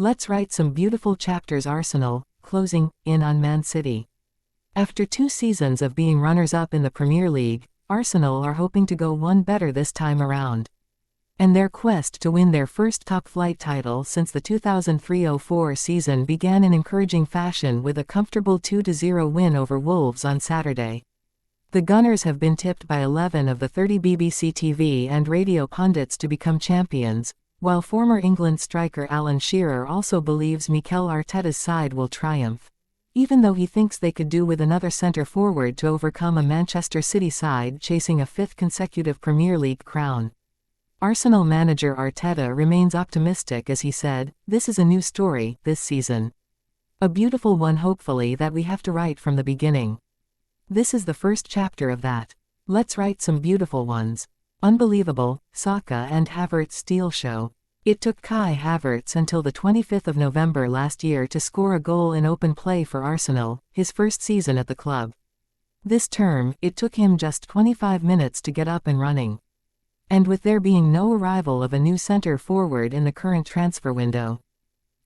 Let's write some beautiful chapters. Arsenal, closing in on Man City. After 2 seasons of being runners-up in the Premier League, Arsenal are hoping to go one better this time around. And their quest to win their first top-flight title since the 2003-04 season began in encouraging fashion with a comfortable 2-0 win over Wolves on Saturday. The Gunners have been tipped by 11 of the 30 BBC TV and radio pundits to become champions, while former England striker Alan Shearer also believes Mikel Arteta's side will triumph, even though he thinks they could do with another centre-forward to overcome a Manchester City side chasing a 5th consecutive Premier League crown. Arsenal manager Arteta remains optimistic as he said, "This is a new story, this season. A beautiful one, hopefully, that we have to write from the beginning. This is the first chapter of that. Let's write some beautiful ones." Unbelievable, Saka and Havertz steal show. It took Kai Havertz until the 25th of November last year to score a goal in open play for Arsenal, his first season at the club. This term, it took him just 25 minutes to get up and running. And with there being no arrival of a new centre-forward in the current transfer window,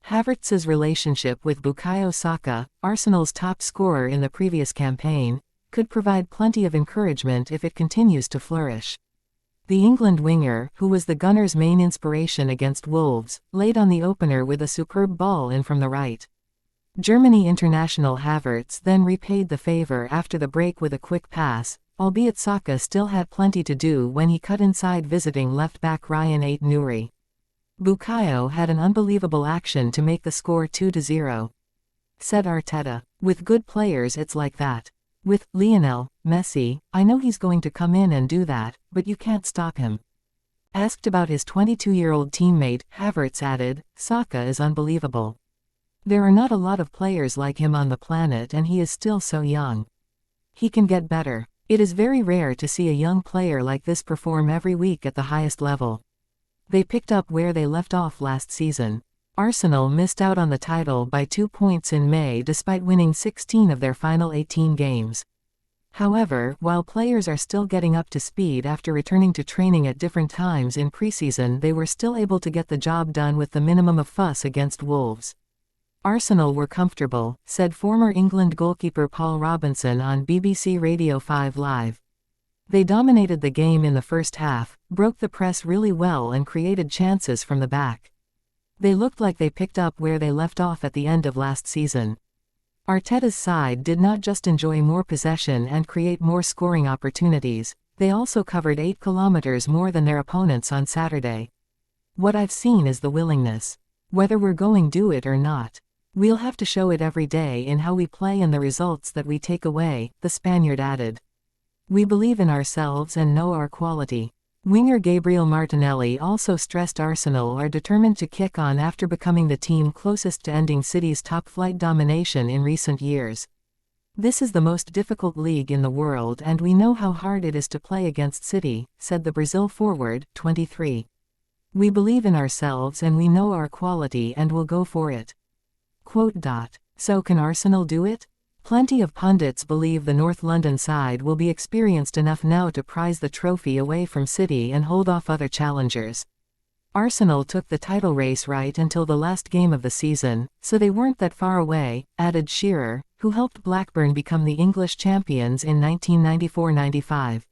Havertz's relationship with Bukayo Saka, Arsenal's top scorer in the previous campaign, could provide plenty of encouragement if it continues to flourish. The England winger, who was the Gunners' main inspiration against Wolves, laid on the opener with a superb ball in from the right. Germany international Havertz then repaid the favour after the break with a quick pass, albeit Saka still had plenty to do when he cut inside visiting left-back Ryan Ait-Nouri. Bukayo had an unbelievable action to make the score 2-0. Said Arteta, "With good players it's like that. With Lionel Messi, I know he's going to come in and do that, but you can't stop him." Asked about his 22-year-old teammate, Havertz added, "Saka is unbelievable. There are not a lot of players like him on the planet and he is still so young. He can get better. It is very rare to see a young player like this perform every week at the highest level." They picked up where they left off last season. Arsenal missed out on the title by 2 points in May despite winning 16 of their final 18 games. However, while players are still getting up to speed after returning to training at different times in preseason, they were still able to get the job done with the minimum of fuss against Wolves. Arsenal were comfortable, said former England goalkeeper Paul Robinson on BBC Radio 5 Live. They dominated the game in the first half, broke the press really well and created chances from the back. They looked like they picked up where they left off at the end of last season. Arteta's side did not just enjoy more possession and create more scoring opportunities, they also covered 8 kilometers more than their opponents on Saturday. "What I've seen is the willingness. Whether we're going to do it or not, we'll have to show it every day in how we play and the results that we take away," the Spaniard added. "We believe in ourselves and know our quality." Winger Gabriel Martinelli also stressed Arsenal are determined to kick on after becoming the team closest to ending City's top-flight domination in recent years. "This is the most difficult league in the world and we know how hard it is to play against City," said the Brazil forward, 23. "We believe in ourselves and we know our quality and will go for it." So can Arsenal do it? Plenty of pundits believe the North London side will be experienced enough now to prize the trophy away from City and hold off other challengers. Arsenal took the title race right until the last game of the season, so they weren't that far away, added Shearer, who helped Blackburn become the English champions in 1994-95.